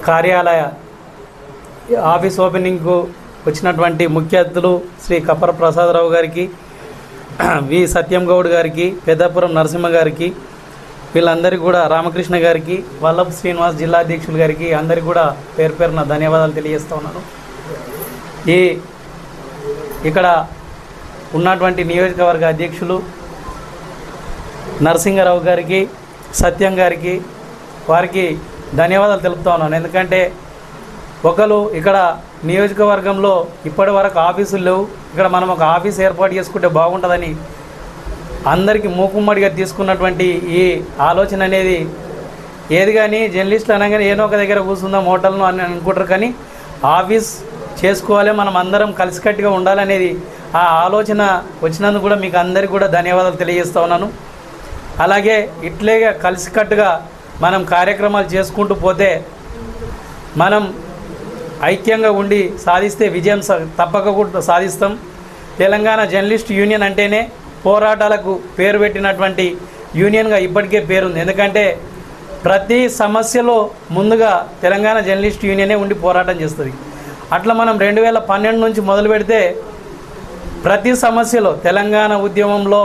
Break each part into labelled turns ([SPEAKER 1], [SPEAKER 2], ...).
[SPEAKER 1] కార్యాలయ ఆఫీస్ ఓపెనింగ్కు వచ్చినటువంటి ముఖ్య అతిథులు శ్రీ కప్పర ప్రసాదరావు గారికి, వి సత్యం గౌడ్ గారికి, పెద్దాపురం నరసింహ గారికి, వీళ్ళందరికీ కూడా రామకృష్ణ గారికి, వల్లభ్ శ్రీనివాస్ జిల్లా అధ్యక్షులు గారికి అందరికీ కూడా పేరు పేరున ధన్యవాదాలు తెలియజేస్తూ ఉన్నాను. ఇక్కడ ఉన్నటువంటి నియోజకవర్గ అధ్యక్షులు నరసింహారావు గారికి, సత్యం గారికి, వారికి ధన్యవాదాలు తెలుపుతా ఉన్నాను. ఎందుకంటే ఒకరు ఇక్కడ నియోజకవర్గంలో ఇప్పటి వరకు ఆఫీసులు లేవు, ఇక్కడ మనం ఒక ఆఫీస్ ఏర్పాటు చేసుకుంటే బాగుంటుందని అందరికీ మూకుమ్మడిగా తీసుకున్నటువంటి ఈ ఆలోచన అనేది ఏది కానీ జర్నలిస్టులు అనగానే ఏదో ఒక దగ్గర కూర్చుందాం హోటల్ను అని అనుకుంటారు, కానీ ఆఫీస్ చేసుకోవాలి, మనం అందరం కలిసికట్టుగా ఉండాలనేది ఆ ఆలోచన వచ్చినందుకు కూడా మీకు అందరికీ కూడా ధన్యవాదాలు తెలియజేస్తూ ఉన్నాను. అలాగే ఇట్లే కలిసికట్టుగా మనం కార్యక్రమాలు చేసుకుంటూ పోతే మనం ఐక్యంగా ఉండి సాధిస్తే విజయం తప్పక కూడా సాధిస్తాం. తెలంగాణ జర్నలిస్ట్ యూనియన్ అంటేనే పోరాటాలకు పేరు పెట్టినటువంటి యూనియన్గా ఇప్పటికే పేరుంది. ఎందుకంటే ప్రతి సమస్యలో ముందుగా తెలంగాణ జర్నలిస్ట్ యూనియనే ఉండి పోరాటం చేస్తుంది. అట్లా మనం 2012 నుంచి మొదలు పెడితే ప్రతి సమస్యలో తెలంగాణ ఉద్యమంలో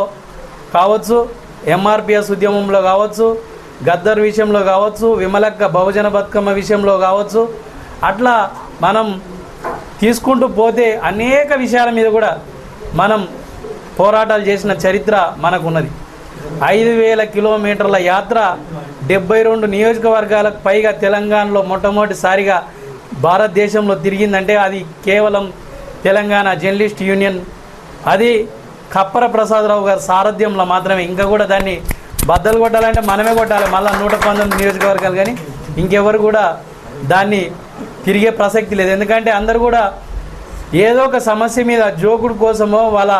[SPEAKER 1] కావచ్చు, ఎంఆర్పిఎస్ ఉద్యమంలో కావచ్చు, గద్దర్ విషయంలో కావచ్చు, విమలక్క బహుజన బతుకమ్మ విషయంలో కావచ్చు, అట్లా మనం తీసుకుంటూ పోతే అనేక విషయాల మీద కూడా మనం పోరాటాలు చేసిన చరిత్ర మనకున్నది. 5,000 కిలోమీటర్ల యాత్ర 72 నియోజకవర్గాలకు పైగా తెలంగాణలో మొట్టమొదటిసారిగా భారతదేశంలో తిరిగిందంటే అది కేవలం తెలంగాణ జర్నలిస్ట్ యూనియన్, అది కప్పర ప్రసాదరావు గారి సారథ్యంలో మాత్రమే. ఇంకా కూడా దాన్ని బద్దలు కొట్టాలంటే మనమే కొట్టాలి, మళ్ళీ 119 నియోజకవర్గాలు, కానీ ఇంకెవరు కూడా దాన్ని తిరిగే ప్రసక్తి లేదు. ఎందుకంటే అందరూ కూడా ఏదో ఒక సమస్య మీద జోకుడు కోసమో వాళ్ళ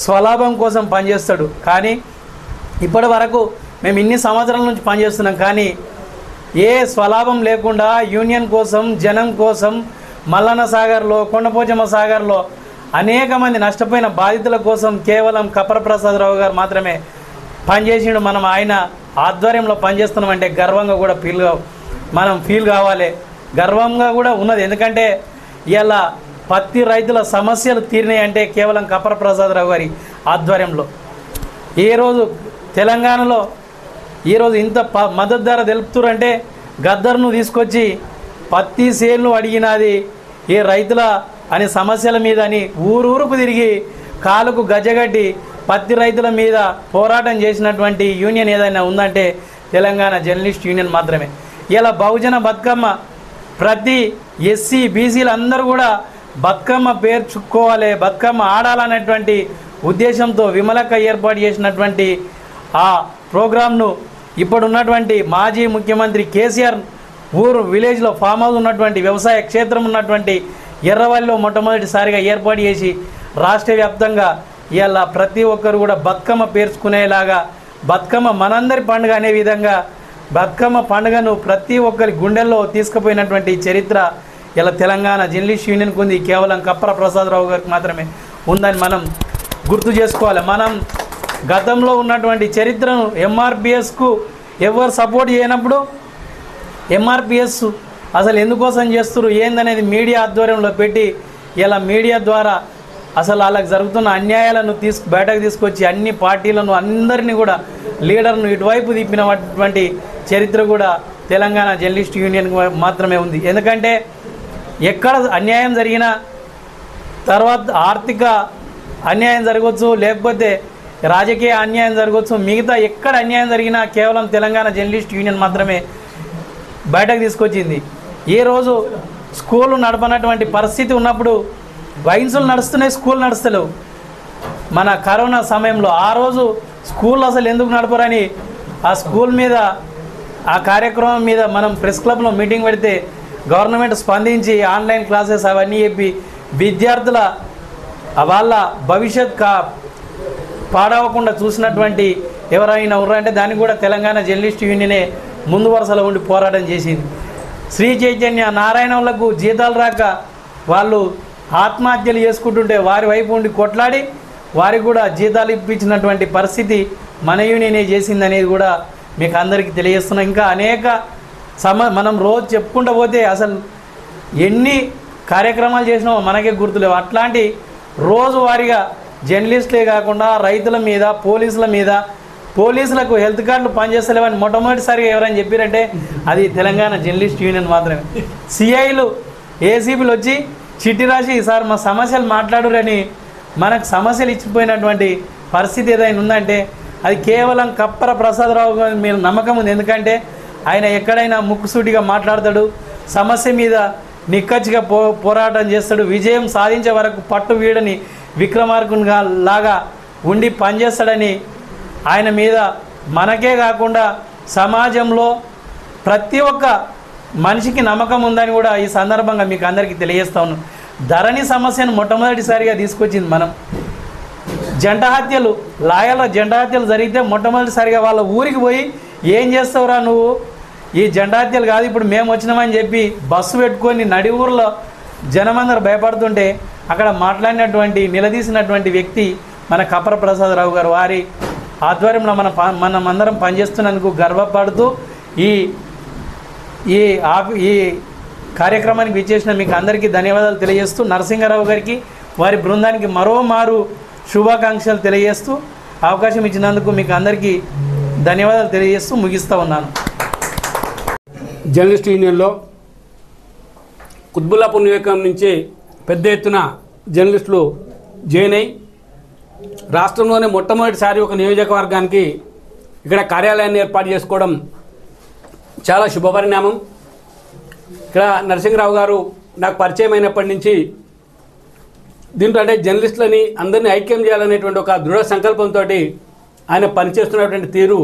[SPEAKER 1] స్వలాభం కోసం పనిచేస్తాడు. కానీ ఇప్పటి వరకు మేము ఇన్ని సంవత్సరాల నుంచి పనిచేస్తున్నాం, కానీ ఏ స్వలాభం లేకుండా యూనియన్ కోసం, జనం కోసం, మల్లన్న సాగర్లో, కొండపోచమ్మ సాగర్లో అనేక మంది నష్టపోయిన బాధితుల కోసం కేవలం కప్పర ప్రసాదరావు గారు మాత్రమే పనిచేసిండు. మనం ఆయన ఆధ్వర్యంలో పనిచేస్తున్నామంటే గర్వంగా కూడా మనం ఫీల్ కావాలి, గర్వంగా కూడా ఉన్నది. ఎందుకంటే ఇలా పత్తి రైతుల సమస్యలు తీరినాయి అంటే కేవలం కప్పర ప్రసాదరావు గారి ఆధ్వర్యంలో. ఈరోజు తెలంగాణలో ఈరోజు ఇంత మద్దతు ధర తెలుపుతారంటే గద్దర్ను తీసుకొచ్చి పత్తి సేన్లు అడిగినది ఏ రైతుల అనే సమస్యల మీద అని ఊరూరుకు తిరిగి కాలుకు గజ్జగట్టి పత్తి రైతుల మీద పోరాటం చేసినటువంటి యూనియన్ ఏదైనా ఉందంటే తెలంగాణ జర్నలిస్ట్ యూనియన్ మాత్రమే. ఇలా బహుజన బతుకమ్మ ప్రతి ఎస్సీ బీసీలు అందరూ కూడా బతుకమ్మ పేర్చుకోవాలి, బతుకమ్మ ఆడాలనేటువంటి ఉద్దేశంతో విమలక్క ఏర్పాటు చేసినటువంటి ఆ ప్రోగ్రాంను ఇప్పుడున్నటువంటి మాజీ ముఖ్యమంత్రి కేసీఆర్ విలేజ్లో ఫామ్ హౌస్ ఉన్నటువంటి వ్యవసాయ క్షేత్రం ఉన్నటువంటి ఎర్రవల్లిలో మొట్టమొదటిసారిగా ఏర్పాటు చేసి రాష్ట్ర వ్యాప్తంగా ఇలా ప్రతి ఒక్కరు కూడా బతుకమ్మ పేర్చుకునేలాగా, బతుకమ్మ మనందరి పండుగ అనే విధంగా బతుకమ్మ పండుగను ప్రతి ఒక్కరి గుండెల్లో తీసుకుపోయినటువంటి చరిత్ర ఇలా తెలంగాణ జర్నలిస్ట్ యూనియన్కు ఉంది. కేవలం కప్పర ప్రసాదరావు గారికి మాత్రమే ఉందని మనం గుర్తు చేసుకోవాలి. మనం గతంలో ఉన్నటువంటి చరిత్రను ఎంఆర్పిఎస్కు ఎవరు సపోర్ట్ చేయనప్పుడు ఎంఆర్పిఎస్ అసలు ఎందుకోసం చేస్తారు ఏందనేది మీడియా ఆధ్వర్యంలో పెట్టి ఇలా మీడియా ద్వారా అసలు వాళ్ళకి జరుగుతున్న అన్యాయాలను బయటకు తీసుకొచ్చి అన్ని పార్టీలను అందరినీ కూడా లీడర్ను ఇటువైపు తిప్పినటువంటి చరిత్ర కూడా తెలంగాణ జర్నలిస్ట్ యూనియన్ మాత్రమే ఉంది. ఎందుకంటే ఎక్కడ అన్యాయం జరిగినా తర్వాత ఆర్థిక అన్యాయం జరగవచ్చు, లేకపోతే రాజకీయ అన్యాయం జరగవచ్చు, మిగతా ఎక్కడ అన్యాయం జరిగినా కేవలం తెలంగాణ జర్నలిస్ట్ యూనియన్ మాత్రమే బయటకు తీసుకొచ్చింది. ఈరోజు స్కూలు నడపనటువంటి పరిస్థితి ఉన్నప్పుడు వైన్సులు నడుస్తున్నాయి, స్కూల్ నడుస్తలేవు. మన కరోనా సమయంలో ఆ రోజు స్కూల్ అసలు ఎందుకు నడపరని ఆ స్కూల్ మీద ఆ కార్యక్రమం మీద మనం ప్రెస్ క్లబ్లో మీటింగ్ పెడితే గవర్నమెంట్ స్పందించి ఆన్లైన్ క్లాసెస్ అవన్నీ చెప్పి విద్యార్థుల వాళ్ళ భవిష్యత్ పాడవకుండా చూసినటువంటి ఎవరైనా ఉన్నారంటే దానికి కూడా తెలంగాణ జర్నలిస్ట్ యూనియనే ముందు వరుసలో ఉండి పోరాటం చేసింది. శ్రీ చైతన్య నారాయణలకు జీతాలు రాక వాళ్ళు ఆత్మహత్యలు చేసుకుంటుంటే వారి వైపు ఉండి కొట్లాడి వారికి కూడా జీతాలు ఇప్పించినటువంటి పరిస్థితి మన యూనియనే చేసిందనేది కూడా మీకు అందరికీ తెలియజేస్తున్నాం. ఇంకా అనేక మనం రోజు చెప్పుకుంటూ పోతే అసలు ఎన్ని కార్యక్రమాలు చేసినామో మనకే గుర్తులేవు. అట్లాంటి రోజువారీగా జర్నలిస్టులే కాకుండా రైతుల మీద, పోలీసుల మీద, పోలీసులకు హెల్త్ కార్డులు పనిచేస్తలేవని మొట్టమొదటిసారిగా ఎవరైనా చెప్పారంటే అది తెలంగాణ జర్నలిస్ట్ యూనియన్ మాత్రమే. సిఐలు, ఏసీబీలు వచ్చి చిట్టి రాసి సార్ మా సమస్యలు మాట్లాడురని మనకు సమస్యలు ఇచ్చిపోయినటువంటి పరిస్థితి ఏదైనా ఉందంటే అది కేవలం కప్పర ప్రసాదరావు గారి మీద నమ్మకం ఉంది. ఎందుకంటే ఆయన ఎక్కడైనా ముక్కుసూటిగా మాట్లాడతాడు, సమస్య మీద నిక్కచ్చిగా పోరాటం చేస్తాడు, విజయం సాధించే వరకు పట్టు వీడని విక్రమార్కునిగా లాగా ఉండి పనిచేస్తాడని ఆయన మీద మనకే కాకుండా సమాజంలో ప్రతి ఒక్క మనిషికి నమ్మకం ఉందని కూడా ఈ సందర్భంగా మీకు అందరికీ తెలియజేస్తా ఉన్నాను. ధరణి సమస్యను మొట్టమొదటిసారిగా తీసుకొచ్చింది మనం. జంట హత్యలు, లాయర్ల జంట హత్యలు జరిగితే మొట్టమొదటిసారిగా వాళ్ళ ఊరికి పోయి ఏం చేస్తావురా నువ్వు, ఈ జంట హత్యలు కాదు ఇప్పుడు మేము వచ్చినామని చెప్పి బస్సు పెట్టుకొని నడి ఊరిలో జనమందరూ భయపడుతుంటే అక్కడ మాట్లాడినటువంటి, నిలదీసినటువంటి వ్యక్తి మన కప్పర ప్రసాదరావు గారు. వారి ఆధ్వర్యంలో మనం అందరం పనిచేస్తున్నందుకు గర్వపడుతూ ఈ కార్యక్రమానికి విచ్చేసిన మీకు అందరికీ ధన్యవాదాలు తెలియజేస్తూ, నరసింహారావు గారికి వారి బృందానికి మరోమారు శుభాకాంక్షలు తెలియజేస్తూ అవకాశం ఇచ్చినందుకు మీకు అందరికీ ధన్యవాదాలు తెలియజేస్తూ ముగిస్తూ ఉన్నాను.
[SPEAKER 2] జర్నలిస్ట్ యూనియన్లో కుత్బుల్లాపూర్ నియోజకవర్గం నుంచి పెద్ద ఎత్తున జర్నలిస్టులు జాయిన్ అయ్యి రాష్ట్రంలోనే మొట్టమొదటిసారి ఒక నియోజకవర్గానికి ఇక్కడ కార్యాలయాన్ని ఏర్పాటు చేసుకోవడం చాలా శుభపరిణామం. ఇక్కడ నరసింహరావు గారు నాకు పరిచయం అయినప్పటి నుంచి దీంట్లో అంటే జర్నలిస్టులని అందరినీ ఐక్యం చేయాలనేటువంటి ఒక దృఢ సంకల్పంతో ఆయన పనిచేస్తున్నటువంటి తీరు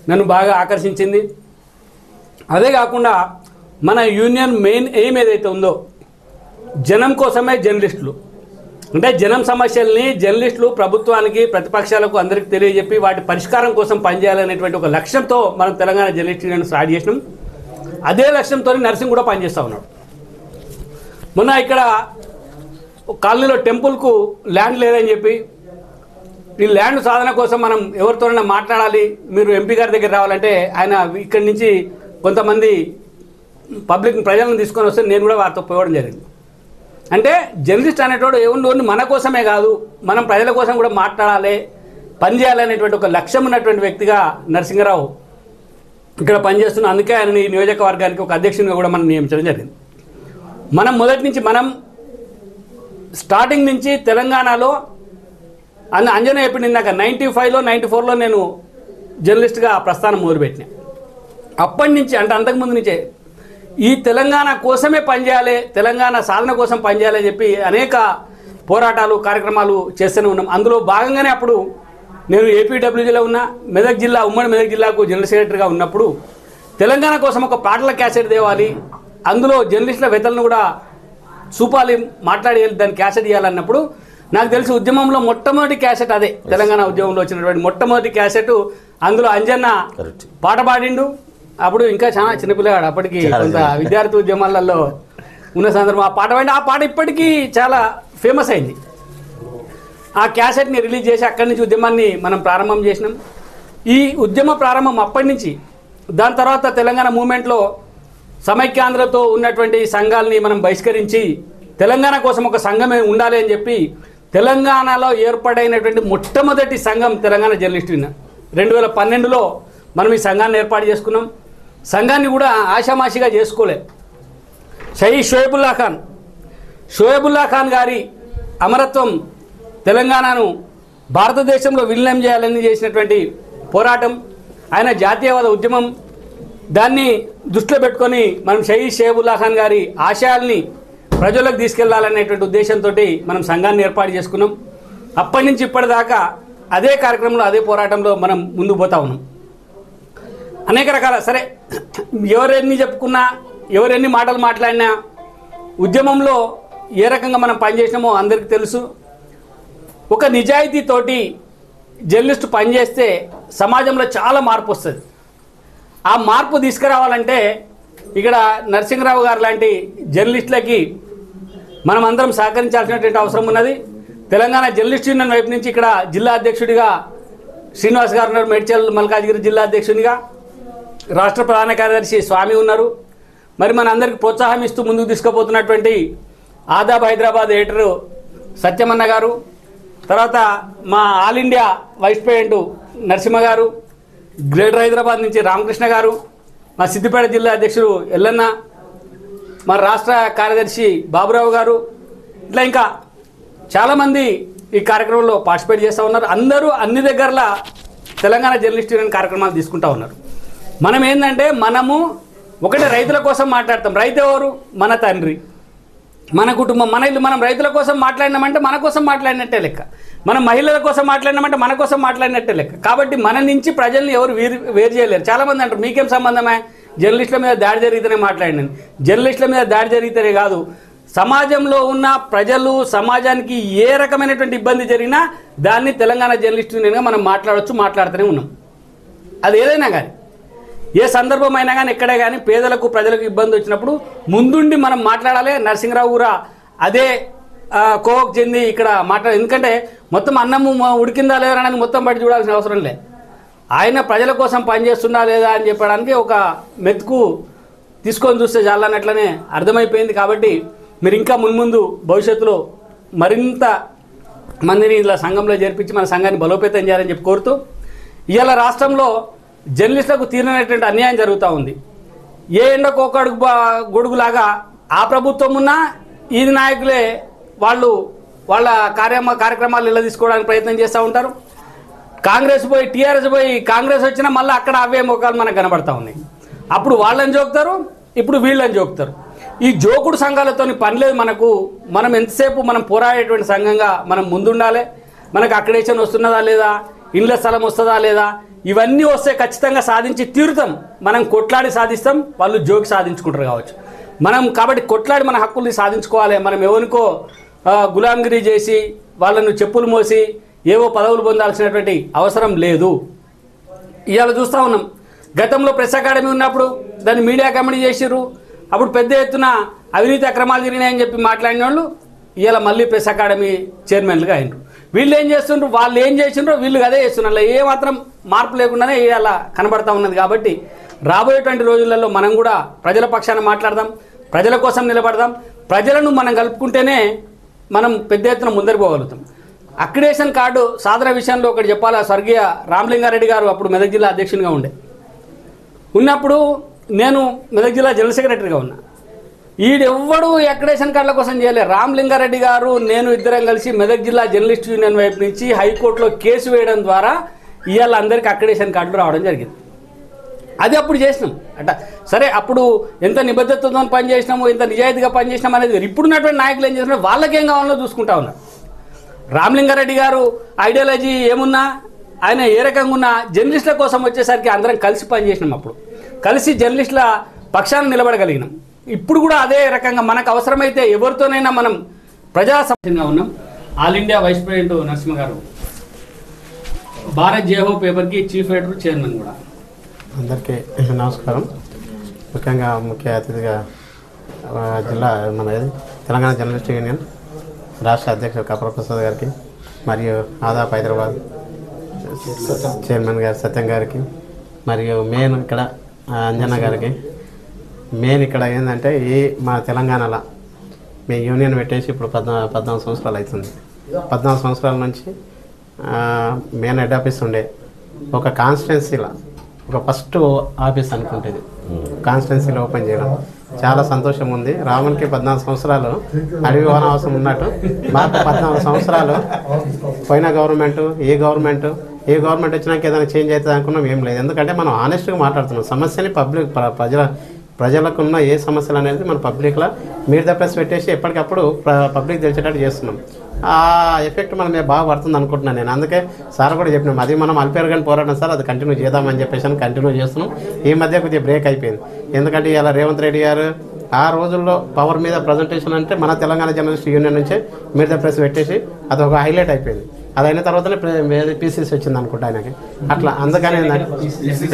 [SPEAKER 2] నన్ను బాగా ఆకర్షించింది. అదే కాకుండా మన యూనియన్ మెయిన్ ఎయిమ్ ఏదైతే ఉందో జనం కోసమే జర్నలిస్టులు, అంటే జనం సమస్యల్ని జర్నలిస్టులు ప్రభుత్వానికి, ప్రతిపక్షాలకు అందరికీ తెలియజెప్పి వాటి పరిష్కారం కోసం పనిచేయాలనేటువంటి ఒక లక్ష్యంతో మనం తెలంగాణ జర్నలిస్ట్ యూనియన్ స్టార్ట్ చేసినాం. అదే లక్ష్యంతో నర్సింగ్ కూడా పనిచేస్తూ ఉన్నాడు. మొన్న ఇక్కడ కాలనీలో టెంపుల్కు ల్యాండ్ లేదని చెప్పి ఈ ల్యాండ్ సాధన కోసం మనం ఎవరితోనైనా మాట్లాడాలి, మీరు ఎంపీ గారి దగ్గర రావాలంటే ఆయన ఇక్కడి నుంచి కొంతమంది ప్రజలను తీసుకొని వస్తే నేను కూడా వారితో పోవడం జరిగింది. అంటే జర్నలిస్ట్ అనేటోడు ఏముండోని మన కోసమే కాదు, మనం ప్రజల కోసం కూడా మాట్లాడాలి, పనిచేయాలనేటువంటి ఒక లక్ష్యం ఉన్నటువంటి వ్యక్తిగా నరసింహారావు ఇక్కడ పనిచేస్తున్నాం. అందుకే ఆయన ఈ నియోజకవర్గానికి ఒక అధ్యక్షునిగా కూడా మనం నియమించడం జరిగింది. మనం మొదటి నుంచి స్టార్టింగ్ నుంచి తెలంగాణలో అంజనా చెప్పింది ఇందాక 95లో 94లో నేను జర్నలిస్ట్గా ప్రస్థానం మొదలుపెట్టినా. అప్పటి నుంచి అంటే అంతకుముందు నుంచే ఈ తెలంగాణ కోసమే పనిచేయాలి, తెలంగాణ సాధన కోసం పనిచేయాలని చెప్పి అనేక పోరాటాలు, కార్యక్రమాలు చేస్తూనే ఉన్నాం. అందులో భాగంగానే అప్పుడు నేను ఏపీడబ్ల్యూజీలో ఉన్న మెదక్ జిల్లా, ఉమ్మడి మెదక్ జిల్లాకు జనరల్ సెక్రటరీగా ఉన్నప్పుడు తెలంగాణ కోసం ఒక పాటల క్యాసెట్ తేవాలి, అందులో జర్నలిస్టుల వెతలను కూడా చూపాలి, మాట్లాడి దాన్ని క్యాసెట్ ఇవ్వాలన్నప్పుడు నాకు తెలిసి ఉద్యమంలో మొట్టమొదటి క్యాసెట్ అదే. తెలంగాణ ఉద్యమంలో వచ్చినటువంటి మొట్టమొదటి క్యాసెట్. అందులో అంజన్న పాట పాడిండు. అప్పుడు ఇంకా చాలా చిన్నపిల్లగాడు, అప్పటికి కొంత విద్యార్థి ఉద్యమాలలో ఉన్న సందర్భం ఆ పాట పాడి, ఆ పాట ఇప్పటికీ చాలా ఫేమస్ అయింది. ఆ క్యాసెట్ని రిలీజ్ చేసి అక్కడి నుంచి ఉద్యమాన్ని మనం ప్రారంభం చేసినాం. ఈ ఉద్యమ ప్రారంభం అప్పటి నుంచి, దాని తర్వాత తెలంగాణ మూమెంట్లో సమైక్యాంధ్రతో ఉన్నటువంటి సంఘాలని మనం బహిష్కరించి తెలంగాణ కోసం ఒక సంఘమే ఉండాలి అని చెప్పి తెలంగాణలో ఏర్పాటైనటువంటి మొట్టమొదటి సంఘం తెలంగాణ జర్నలిస్ట్ యూనియన్. 2012లో మనం ఈ సంఘాన్ని ఏర్పాటు చేసుకున్నాం. సంఘాన్ని కూడా ఆషామాషిగా చేసుకోలే. షోయబుల్లా ఖాన్ గారి అమరత్వం తెలంగాణను భారతదేశంలో విలీనం చేయాలని చేసినటువంటి పోరాటం, ఆయన జాతీయవాద ఉద్యమం, దాన్ని దృష్టిలో పెట్టుకొని మనం షోయబుల్లా ఖాన్ గారి ఆశయాల్ని ప్రజలకు తీసుకెళ్లాలనేటువంటి ఉద్దేశంతో మనం సంఘాన్ని ఏర్పాటు చేసుకున్నాం. అప్పటి నుంచి ఇప్పటిదాకా అదే కార్యక్రమంలో, అదే పోరాటంలో మనం ముందుకు పోతా ఉన్నాం. అనేక రకాల సరే ఎవరెన్ని చెప్పుకున్నా, ఎవరెన్ని మాటలు మాట్లాడినా ఉద్యమంలో ఏ రకంగా మనం పనిచేసినామో అందరికీ తెలుసు. ఒక నిజాయితీతోటి జర్నలిస్టు పనిచేస్తే సమాజంలో చాలా మార్పు వస్తుంది. ఆ మార్పు తీసుకురావాలంటే ఇక్కడ నరసింహరావు గారు లాంటి జర్నలిస్టులకి మనం అందరం సహకరించాల్సినటువంటి అవసరం ఉన్నది. తెలంగాణ జర్నలిస్ట్ యూనియన్ వైపు నుంచి ఇక్కడ జిల్లా అధ్యక్షుడిగా శ్రీనివాస్ గారు ఉన్నారు, మేడ్చల్ మల్కాజ్గిరి జిల్లా అధ్యక్షునిగా. రాష్ట్ర ప్రధాన కార్యదర్శి స్వామి ఉన్నారు. మరి మన అందరికి ప్రోత్సాహం ఇస్తూ ముందుకు తీసుకుపోతున్నటువంటి ఆదాబ్ హైదరాబాద్ ఎడిటరు సత్యమన్న గారు, తర్వాత మా all India vice president Narasimha గారు, గ్రేటర్ హైదరాబాద్ నుంచి రామకృష్ణ గారు, మా సిద్దిపేట జిల్లా అధ్యక్షుడు ఎల్లన్న, మా రాష్ట్ర కార్యదర్శి బాబురావు గారు, ఇట్లా ఇంకా చాలామంది ఈ కార్యక్రమంలో పార్టిసిపేట్ చేస్తూ ఉన్నారు. అందరూ అన్ని దగ్గరలా తెలంగాణ జర్నలిస్ట్ యూనియన్ కార్యక్రమాలు తీసుకుంటూ ఉన్నారు. మనం ఏంటంటే మనము ఒకటి రైతుల కోసం మాట్లాడతాం. రైతు ఎవరు? మన తండ్రి, మన కుటుంబం, మన ఇల్లు. మనం రైతుల కోసం మాట్లాడినామంటే మన కోసం మాట్లాడినట్టే లెక్క. మనం మహిళల కోసం మాట్లాడినామంటే మన కోసం మాట్లాడినట్టే లెక్క. కాబట్టి మన నుంచి ప్రజల్ని ఎవరు వేరు చేయలేరు. చాలామంది అంటారు మీకేం సంబంధమే, జర్నలిస్టుల మీద దాడి జరిగితేనే మాట్లాడినాను. జర్నలిస్టుల మీద దాడి జరిగితేనే కాదు, సమాజంలో ఉన్న ప్రజలు, సమాజానికి ఏ రకమైనటువంటి ఇబ్బంది జరిగినా దాన్ని తెలంగాణ జర్నలిస్ట్ యూనియన్గా మనం మాట్లాడవచ్చు, మాట్లాడుతూనే ఉన్నాం. అది ఏదైనా కానీ, ఏ సందర్భం అయినా కానీ, ఎక్కడే కానీ పేదలకు ప్రజలకు ఇబ్బంది వచ్చినప్పుడు ముందుండి మనం మాట్లాడాలి. నరసింహరావు కూడా అదే కోవకు చెంది ఇక్కడ ఎందుకంటే మొత్తం అన్నము ఉడికిందా లేదా అని మొత్తం బట్టి చూడాల్సిన అవసరం లేదు. ఆయన ప్రజల కోసం పనిచేస్తుందా లేదా అని చెప్పడానికి ఒక మెతుకు తీసుకొని చూస్తే చాలన్నట్లనే అర్థమైపోయింది. కాబట్టి మీరు ఇంకా మున్ముందు భవిష్యత్తులో మరింత మందిని ఇలా సంఘంలో చేర్పించి మన సంఘాన్ని బలోపేతం చేయాలని చెప్పి కోరుతూ, ఇవాళ రాష్ట్రంలో జర్నలిస్టులకు తీరనటువంటి అన్యాయం జరుగుతూ ఉంది. ఏ ఎండకు ఒక గొడుగులాగా ఆ ప్రభుత్వం ఉన్నా ఈ నాయకులే వాళ్ళు వాళ్ళ కార్యక్రమాలు ఇలా తీసుకోవడానికి ప్రయత్నం చేస్తూ ఉంటారు. కాంగ్రెస్ పోయి టీఆర్ఎస్ పోయి కాంగ్రెస్ వచ్చినా మళ్ళీ అక్కడ అవే ముఖాలు మనకు కనబడతా ఉన్నాయి. అప్పుడు వాళ్ళని జోకుతారు, ఇప్పుడు వీళ్ళని జోకుతారు. ఈ జోకుడు సంఘాలతో పని లేదు మనకు. మనం ఎంతసేపు మనం పోరాడేటువంటి సంఘంగా మనం ముందుండాలి. మనకు అక్రిడేషన్ వస్తున్నదా లేదా, ఇండ్ల స్థలం వస్తుందా లేదా, ఇవన్నీ వస్తే ఖచ్చితంగా సాధించి తీరుతాం. మనం కొట్లాడి సాధిస్తాం, వాళ్ళు జోకి సాధించుకుంటారు కావచ్చు. మనం కాబట్టి కొట్లాడి మన హక్కుల్ని సాధించుకోవాలి. మనం ఎవరికో గులాంగిరి చేసి వాళ్ళను చెప్పులు మోసి ఏవో పదవులు పొందాల్సినటువంటి అవసరం లేదు. ఇవాళ చూస్తూ ఉన్నాం, గతంలో ప్రెస్ అకాడమీ ఉన్నప్పుడు దాన్ని మీడియా కమిటీ చేసిర్రు. అప్పుడు పెద్ద ఎత్తున అవినీతి అక్రమాలు జరిగినాయని చెప్పి మాట్లాడిన వాళ్ళు ఇవాళ మళ్ళీ ప్రెస్ అకాడమీ చైర్మన్లుగా అయినరు. వీళ్ళు ఏం చేస్తుండ్రు, వాళ్ళు ఏం చేసిండ్రో వీళ్ళు అదే చేస్తున్నారు. ఏ మాత్రం మార్పు లేకుండానే ఇవాళ కనబడతా ఉన్నది. కాబట్టి రాబోయేటువంటి రోజులలో మనం కూడా ప్రజల పక్షాన మాట్లాడదాం, ప్రజల కోసం నిలబడదాం. ప్రజలను మనం కలుపుకుంటేనే మనం పెద్ద ఎత్తున ముందరికి పోగలుగుతాం. అక్రిడేషన్ కార్డు సాధన విషయంలో ఒకటి చెప్పాలా. స్వర్గీయ రామలింగారెడ్డి గారు అప్పుడు మెదక్ జిల్లా అధ్యక్షునిగా ఉన్నప్పుడు నేను మెదక్ జిల్లా జనరల్ సెక్రటరీగా ఉన్నా. ఈడెవ్వడు అక్రిడేషన్ కార్డుల కోసం చేయలేదు. రామలింగారెడ్డి గారు నేను ఇద్దరం కలిసి మెదక్ జిల్లా జర్నలిస్ట్ యూనియన్ వైపు నుంచి హైకోర్టులో కేసు వేయడం ద్వారా ఇవాళ అందరికీ అక్రిడేషన్ కార్డులు రావడం జరిగింది. అది అప్పుడు చేసినాం అట. సరే, అప్పుడు ఎంత నిబద్ధతతో పనిచేసినాము, ఎంత నిజాయితీగా పనిచేసినాం అనేది ఇప్పుడున్నటువంటి నాయకులు ఏం చేస్తున్నారు, వాళ్ళకేం కావాలో చూసుకుంటా ఉన్నారు. రామలింగారెడ్డి గారు ఐడియాలజీ ఏమున్నా, ఆయన ఏ రకంగా ఉన్నా, జర్నలిస్టుల కోసం వచ్చేసరికి అందరం కలిసి పనిచేసినాం. అప్పుడు కలిసి జర్నలిస్టుల పక్షాన నిలబడగలిగినాం. ఇప్పుడు కూడా అదే రకంగా మనకు అవసరమైతే ఎవరితోనైనా మనం ప్రజా సమస్యంగా ఉన్నాం. All India vice president Narasimha గారు, భారత్ జేహో పేపర్కి చీఫ్ ఎడిటర్, చైర్మన్ కూడా.
[SPEAKER 3] అందరికీ నమస్కారం. ముఖ్యంగా ముఖ్య అతిథిగా జిల్లా మన తెలంగాణ జర్నలిస్ట్ యూనియన్ రాష్ట్ర అధ్యక్షుడు కపర ప్రసాద్ గారికి, మరియు ఆదాబ్ హైదరాబాద్ చైర్మన్ గారు సత్యం గారికి, మరియు మెయిన్ ఇక్కడ అంజన్న గారికి. మెయిన్ ఇక్కడ ఏంటంటే మా తెలంగాణలో మీ యూనియన్ పెట్టేసి ఇప్పుడు 14 సంవత్సరాలు అవుతుంది. 14 సంవత్సరాల నుంచి మెయిన్ హెడ్ ఆఫీస్ ఉండే ఒక కాన్స్టిట్యున్సీలో ఒక ఫస్ట్ ఆఫీస్ అనుకుంటుంది కాన్స్టిట్యున్సీలో ఓపెన్ చేయడం చాలా సంతోషం ఉంది. రామునికి 14 సంవత్సరాలు అడవి వనవాసం ఉన్నట్టు మాకు 14 సంవత్సరాలు పోయిన గవర్నమెంట్ ఏ గవర్నమెంట్ వచ్చినాక ఏదైనా చేంజ్ అవుతుంది అనుకున్నాం. ఏం లేదు. ఎందుకంటే మనం ఆనెస్ట్గా మాట్లాడుతున్నాం. సమస్యని ప్రజలకు ఉన్న ఏ సమస్యలు అనేది మన పబ్లిక్లో మీరు ద ప్రెస్ పెట్టేసి ఎప్పటికప్పుడు పబ్లిక్ తెలిసేటట్టు చేస్తున్నాం. ఆ ఎఫెక్ట్ మన మీద బాగా పడుతుంది అనుకుంటున్నాను నేను. అందుకే సార్ కూడా చెప్పినాం, అది మనం అల్పేరుగాని పోరాటం సార్, అది కంటిన్యూ చేద్దామని చెప్పేసి కంటిన్యూ చేస్తున్నాం. ఈ మధ్య కొద్దిగా బ్రేక్ అయిపోయింది. ఎందుకంటే ఇలా రేవంత్ రెడ్డి గారు ఆ రోజుల్లో పవర్ మీద ప్రజెంటేషన్ అంటే మన తెలంగాణ జర్నలిస్ట్ యూనియన్ నుంచే మీరు ద ప్రెస్ పెట్టేసి అది ఒక హైలైట్ అయిపోయింది. అది అయిన తర్వాతనే పీసీసీ వచ్చింది అనుకుంటా ఆయనకి. అట్లా అందుకని పీసీ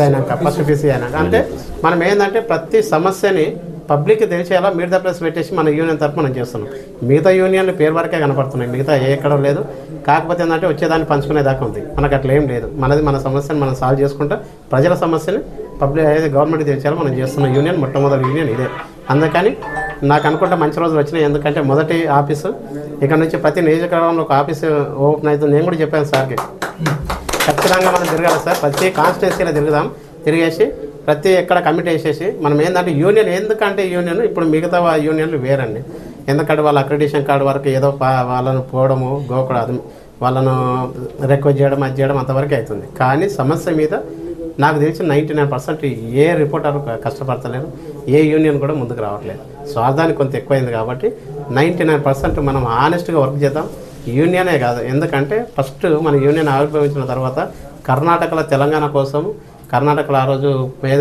[SPEAKER 3] అయినాక ఫస్ట్ పీసీ అయినాక అంటే మనం ఏంటంటే ప్రతి సమస్యని పబ్లిక్కి తెలిసేలా మీరు ద ప్రెస్ పెట్టేసి మన యూనియన్ తరఫు మనం చేస్తున్నాం. మిగతా యూనియన్లు పేరు వరకే కనపడుతున్నాయి, మిగతా ఎక్కడో లేదు. కాకపోతే ఏంటంటే వచ్చేదాన్ని పంచుకునేదాకా ఉంది. మనకు అట్లా ఏం లేదు. మన సమస్యను మనం సాల్వ్ చేసుకుంటా ప్రజల సమస్యని పబ్లిక్ ఏదైతే గవర్నమెంట్ తెచ్చారో మనం చేస్తున్న యూనియన్ మొట్టమొదటి యూనియన్ ఇదే. అందుకని నాకు అనుకుంటే మంచి రోజులు వచ్చినాయి. ఎందుకంటే మొదటి ఆఫీసు ఇక్కడ నుంచి ప్రతి నియోజకవర్గంలో ఒక ఆఫీసు ఓపెన్ అవుతుంది. నేను కూడా చెప్పాను సార్కి, ఖచ్చితంగా మనం తిరగాలి సార్, ప్రతి కాన్స్టిట్యున్సీలో తిరుగుదాం, తిరిగేసి ప్రతి ఎక్కడ కమిటీ వేసేసి మనం ఏంటంటే యూనియన్, ఎందుకంటే యూనియన్ ఇప్పుడు మిగతా యూనియన్లు వేరండి. ఎందుకంటే వాళ్ళ అక్రిడిటేషన్ కార్డు వరకు ఏదో వాళ్ళను పోవడము గోకూడదు, వాళ్ళను రిక్వెస్ట్ చేయడం అది చేయడం అంతవరకు అవుతుంది. కానీ సమస్య మీద నాకు తెలిసి 99% ఏ రిపోర్టర్ కష్టపడతలేరు, ఏ యూనియన్ కూడా ముందుకు రావట్లేదు. స్వార్థానికి కొంత ఎక్కువైంది కాబట్టి 99% మనం ఆనెస్ట్గా వర్క్ చేద్దాం. యూనియనే కాదు, ఎందుకంటే ఫస్ట్ మన యూనియన్ ఆవిర్భవించిన తర్వాత కర్ణాటకలో తెలంగాణ కోసం కర్ణాటకలో ఆ రోజు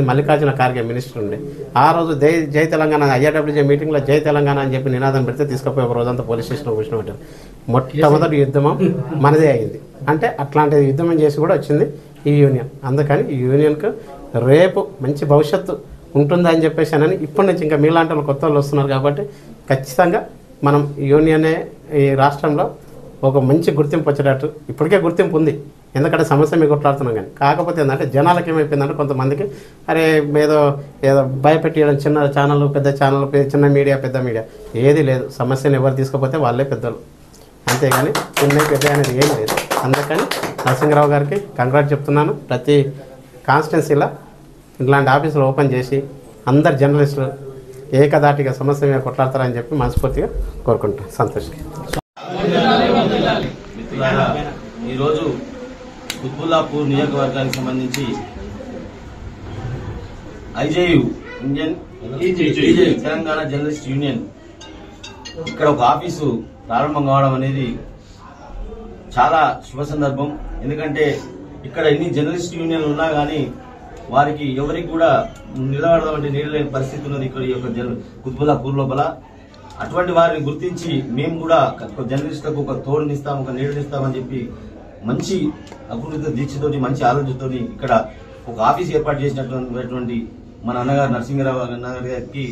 [SPEAKER 3] మల్లికార్జున ఖార్గే మినిస్టర్ ఉండే, ఆ రోజు జై తెలంగాణ ఐఆర్డబ్ల్యూజే మీటింగ్లో జై తెలంగాణ అని చెప్పి నినాదం పెడితే తీసుకుపోయి ఒక రోజంతా పోలీస్ స్టేషన్లో కూర్చోబెట్టారు. మొట్టమొదటి యుద్ధం మనదే అయింది. అంటే అట్లాంటి యుద్ధం చేసి కూడా వచ్చింది ఈ యూనియన్. అందుకని ఈ యూనియన్కు రేపు మంచి భవిష్యత్తు ఉంటుందని చెప్పేసి అని ఇప్పటి నుంచి ఇంకా మీలాంటి వాళ్ళు కొత్త వాళ్ళు వస్తున్నారు కాబట్టి ఖచ్చితంగా మనం యూనియనే ఈ రాష్ట్రంలో ఒక మంచి గుర్తింపు వచ్చేటట్టు, ఇప్పటికే గుర్తింపు ఉంది ఎందుకంటే సమస్య మీకు కొట్లాడుతున్నాం. కానీ కాకపోతే ఏంటంటే జనాలకి ఏమైపోయిందంటే కొంతమందికి అరే ఏదో భయపెట్టేయడం, చిన్న ఛానల్ పెద్ద ఛానల్, చిన్న మీడియా పెద్ద మీడియా ఏది లేదు. సమస్యను ఎవరు తీసుకపోతే వాళ్ళే పెద్దలు, అంతేగాని చిన్న పెద్ద అనేది ఏం లేదు. అందుకని నరసింహరావు గారికి కంగ్రాట్ చెప్తున్నాను. ప్రతి కాన్స్టిట్యున్సీలో ఇలాంటి ఆఫీసులు ఓపెన్ చేసి అందరు జర్నలిస్టులు ఏకదాటిగా సమస్య మీద కొట్లాడతారని చెప్పి మనస్ఫూర్తిగా కోరుకుంటాను. సంతోషం.
[SPEAKER 4] మిత్రులారా, ఈరోజు కుత్బుల్లాపూర్ నియోజకవర్గానికి సంబంధించి ఐజేయు తెలంగాణ జర్నలిస్ట్ యూనియన్ ఇక్కడ ఒక ఆఫీసు ప్రారంభం కావడం అనేది చాలా శుభ సందర్భం. ఎందుకంటే ఇక్కడ ఎన్ని జర్నలిస్ట్ యూనియన్లు ఉన్నా కానీ వారికి ఎవరికి కూడా నిలబడదామంటే నీడలేని పరిస్థితి ఉన్నది ఇక్కడ ఈ యొక్క కుత్బుల్లాపూర్ లోపల. అటువంటి వారిని గుర్తించి మేము కూడా జర్నలిస్టులకు ఒక తోడునిస్తాం, ఒక నీడనిస్తామని చెప్పి మంచి అభివృద్ధి దీక్షతోటి, మంచి ఆలోచనతోటి ఇక్కడ ఒక ఆఫీస్ ఏర్పాటు చేసినటువంటి మన అన్నగారు నరసింహరావు అన్నగారి గారికి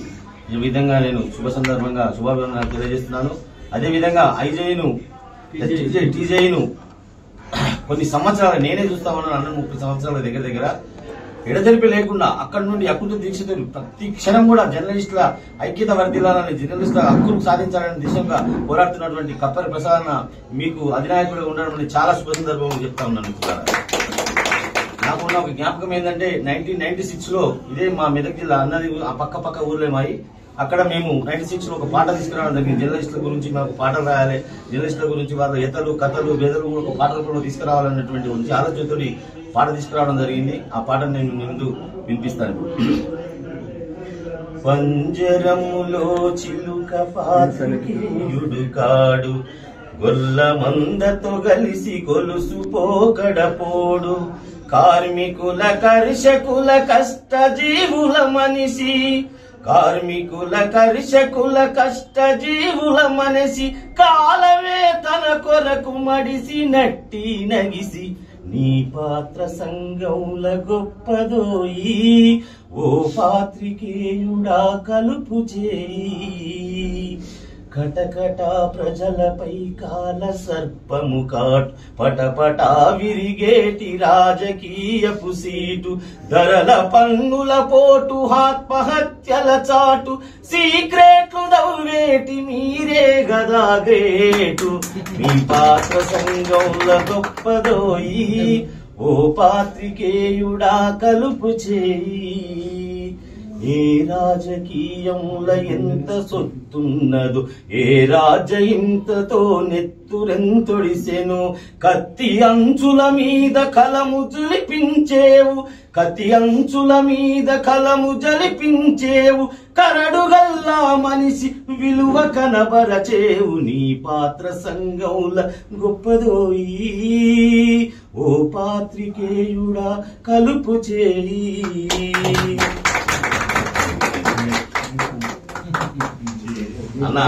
[SPEAKER 4] ఈ విధంగా నేను శుభ సందర్భంగా శుభాభివందనాలు తెలియజేస్తున్నాను. అదేవిధంగా టీజేను కొన్ని సంవత్సరాలు నేనే చూస్తా ఉన్నాను, 30 సంవత్సరాల దగ్గర ఎడతెరిపి లేకుండా అక్కడి నుండి అకుంఠ దీక్షతో ప్రతి క్షణం కూడా జర్నలిస్టుల ఐక్యత వర్ధిల్లాలని, జర్నలిస్టుల హక్కులు సాధించాలనే దిశగా పోరాడుతున్నటువంటి కప్పరి ప్రసాద్ మీకు అధినాయకుడిగా ఉండడం అనేది చాలా శుభ సందర్భం చెప్తా ఉన్నాను. నాకున్న ఒక జ్ఞాపకం ఏంటంటే 1996 లో ఇదే మా మెదక్ జిల్లా అన్నది ఆ పక్క ఊర్లే మాయి. అక్కడ మేము 96 లో ఒక పాట తీసుకురావడం జరిగింది. జర్నలిస్టుల గురించి మాకు పాటలు రాయాలి, జర్నలిస్టుల గురించి వాళ్ళ ఎతలు కథలు బెదలు ఒక పాటలు కూడా తీసుకురావాలన్నటువంటి మంచి ఆలోచనతో పాట తీసుకురావడం జరిగింది. ఆ పాటను నేను ముందు వినిపిస్తాను. పంజరములో చిలుక పాత్రికేయుడు కాడు, గొల్ల మందతో కలిసి గొలుసు పోకడపోడు, కార్మికుల కర్షకుల కష్ట జీవుల మనిషి, కార్మికుల కర్షకుల కష్ట జీవుల మనసి, కాలమే తన కొరకు మడిసి నట్టి నగిసి, నీ పాత్ర సంఘంల గొప్పదోయి, ఓ పాత్రికేయుడా కలుపు చేయి, కటకట ప్రజలపై కాల సర్పము కాటు, పటపటా విరిగేటి రాజకీయపు సీటు, ధరల పన్నుల పోటు, ఆత్మహత్యల చాటు, సీక్రెట్లు దవ్వేటి మీరే గదా గ్రేటు, మీ పాత్ర సంఘంల గొప్పదోయి, ఓ పాత్రికేయుడా కలుపు చేయి, ఏ రాజకీయముల ఎంత సొత్తున్నదో, ఏ రాజ ఇంతతో నెత్తురెంతొడిసెను, కత్తి అంచుల మీద కలము జలిపించేవు, కత్తి అంచుల మీద కలము జలిపించేవు, కరడుగల్లా మనిషి విలువ కనబరచేవు, నీ పాత్ర సంఘంల గొప్పదోయి, ఓ పాత్రికేయుడా కలుపు చేయి. అన్న